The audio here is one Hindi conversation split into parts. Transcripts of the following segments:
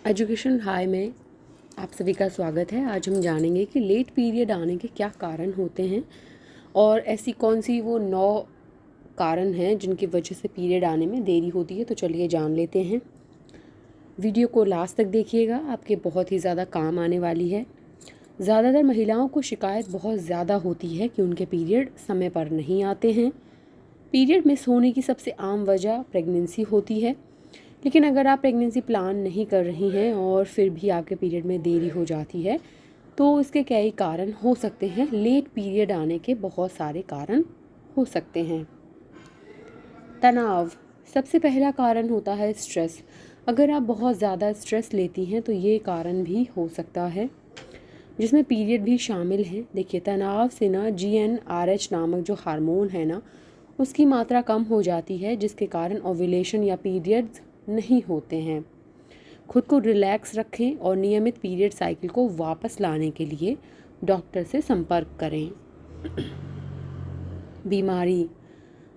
एजुकेशन हाई में आप सभी का स्वागत है। आज हम जानेंगे कि लेट पीरियड आने के क्या कारण होते हैं और ऐसी कौन सी वो 9 कारण हैं जिनकी वजह से पीरियड आने में देरी होती है। तो चलिए जान लेते हैं। वीडियो को लास्ट तक देखिएगा, आपके बहुत ही ज़्यादा काम आने वाली है। ज़्यादातर महिलाओं को शिकायत बहुत ज़्यादा होती है कि उनके पीरियड समय पर नहीं आते हैं। पीरियड मिस होने की सबसे आम वजह प्रेगनेंसी होती है, लेकिन अगर आप प्रेगनेंसी प्लान नहीं कर रही हैं और फिर भी आपके पीरियड में देरी हो जाती है तो इसके कई कारण हो सकते हैं। लेट पीरियड आने के बहुत सारे कारण हो सकते हैं। तनाव सबसे पहला कारण होता है स्ट्रेस। अगर आप बहुत ज़्यादा स्ट्रेस लेती हैं तो ये कारण भी हो सकता है, जिसमें पीरियड भी शामिल है। देखिए, तनाव से ना GnRH नामक जो हार्मोन है ना, उसकी मात्रा कम हो जाती है, जिसके कारण ओव्यूलेशन या पीरियड्स नहीं होते हैं। खुद को रिलैक्स रखें और नियमित पीरियड साइकिल को वापस लाने के लिए डॉक्टर से संपर्क करें। बीमारी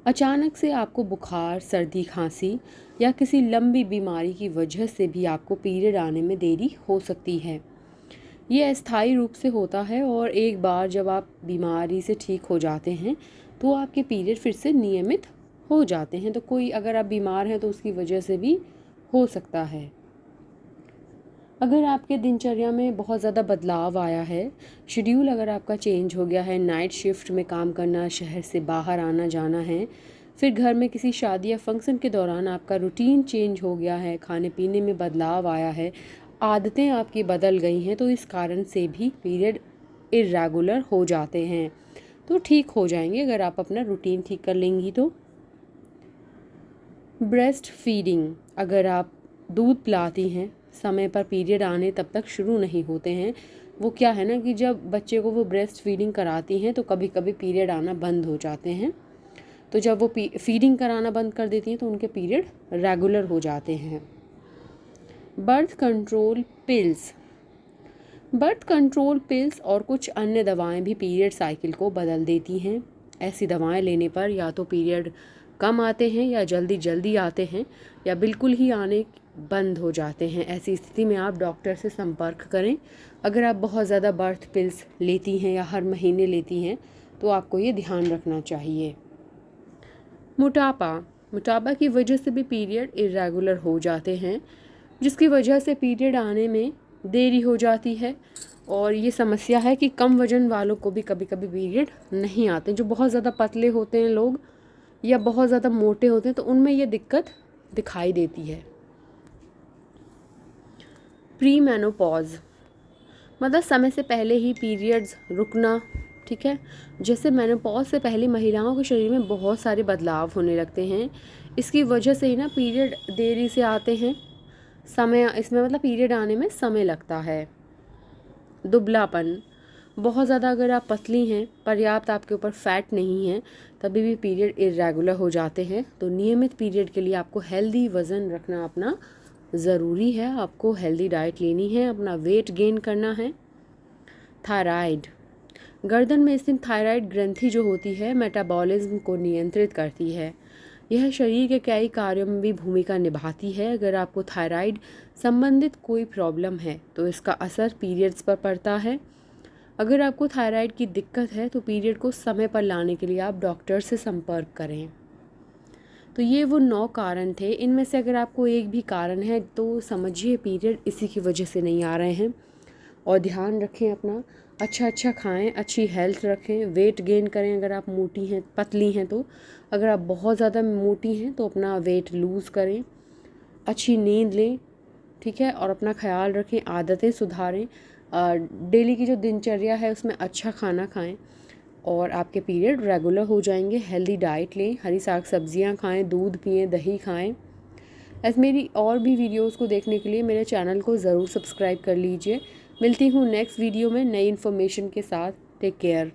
अचानक से आपको बुखार, सर्दी, खांसी या किसी लंबी बीमारी की वजह से भी आपको पीरियड आने में देरी हो सकती है। ये अस्थायी रूप से होता है और एक बार जब आप बीमारी से ठीक हो जाते हैं तो आपके पीरियड फिर से नियमित हो जाते हैं। तो कोई अगर आप बीमार हैं तो उसकी वजह से भी हो सकता है। अगर आपके दिनचर्या में बहुत ज़्यादा बदलाव आया है, शेड्यूल अगर आपका चेंज हो गया है, नाइट शिफ्ट में काम करना, शहर से बाहर आना जाना है, फिर घर में किसी शादी या फंक्शन के दौरान आपका रूटीन चेंज हो गया है, खाने पीने में बदलाव आया है, आदतें आपकी बदल गई हैं, तो इस कारण से भी पीरियड इर्रेगुलर हो जाते हैं। तो ठीक हो जाएंगे अगर आप अपना रूटीन ठीक कर लेंगी तो। ब्रेस्ट फीडिंग, अगर आप दूध पिलाती हैं, समय पर पीरियड आने तब तक शुरू नहीं होते हैं। वो क्या है ना कि जब बच्चे को वो ब्रेस्ट फीडिंग कराती हैं तो कभी कभी पीरियड आना बंद हो जाते हैं। तो जब वो फीडिंग कराना बंद कर देती हैं तो उनके पीरियड रेगुलर हो जाते हैं। Birth control pills, birth control pills और कुछ अन्य दवाएं भी पीरियड साइकिल को बदल देती हैं। ऐसी दवाएं लेने पर या तो पीरियड कम आते हैं या जल्दी आते हैं या बिल्कुल ही आने बंद हो जाते हैं। ऐसी स्थिति में आप डॉक्टर से संपर्क करें। अगर आप बहुत ज़्यादा बर्थ पिल्स लेती हैं या हर महीने लेती हैं तो आपको ये ध्यान रखना चाहिए। मोटापा की वजह से भी पीरियड इर्रेगुलर हो जाते हैं, जिसकी वजह से पीरियड आने में देरी हो जाती है। और ये समस्या है कि कम वजन वालों को भी कभी कभी पीरियड नहीं आते। जो बहुत ज़्यादा पतले होते हैं लोग या बहुत ज़्यादा मोटे होते हैं तो उनमें ये दिक्कत दिखाई देती है। प्री मेनोपॉज, मतलब समय से पहले ही पीरियड्स रुकना, ठीक है। जैसे मेनोपॉज से पहले महिलाओं के शरीर में बहुत सारे बदलाव होने लगते हैं। इसकी वजह से ही ना पीरियड देरी से आते हैं। समय इसमें मतलब पीरियड आने में समय लगता है। दुबलापन, बहुत ज़्यादा अगर आप पतली हैं, पर्याप्त आपके ऊपर फैट नहीं है, तभी भी पीरियड इर्रेगुलर हो जाते हैं। तो नियमित पीरियड के लिए आपको हेल्दी वज़न रखना अपना ज़रूरी है। आपको हेल्दी डाइट लेनी है, अपना वेट गेन करना है। थायराइड, गर्दन में स्थित थायराइड ग्रंथि जो होती है मेटाबॉलिज्म को नियंत्रित करती है। यह शरीर के कई कार्यों में भी भूमिका निभाती है। अगर आपको थायराइड संबंधित कोई प्रॉब्लम है तो इसका असर पीरियड्स पर पड़ता है। अगर आपको थायराइड की दिक्कत है तो पीरियड को समय पर लाने के लिए आप डॉक्टर से संपर्क करें। तो ये वो 9 कारण थे। इनमें से अगर आपको एक भी कारण है तो समझिए पीरियड इसी की वजह से नहीं आ रहे हैं। और ध्यान रखें अपना, अच्छा खाएं, अच्छी हेल्थ रखें, वेट गेन करें। अगर आप मोटी हैं, पतली हैं तो, अगर आप बहुत ज़्यादा मोटी हैं तो अपना वेट लूज़ करें, अच्छी नींद लें, ठीक है, और अपना ख्याल रखें, आदतें सुधारें। डेली की जो दिनचर्या है उसमें अच्छा खाना खाएं और आपके पीरियड रेगुलर हो जाएंगे। हेल्दी डाइट लें, हरी साग सब्जियां खाएं, दूध पिएं, दही खाएं। ऐसे मेरी और भी वीडियोस को देखने के लिए मेरे चैनल को ज़रूर सब्सक्राइब कर लीजिए। मिलती हूँ नेक्स्ट वीडियो में नई इन्फॉर्मेशन के साथ। Take care.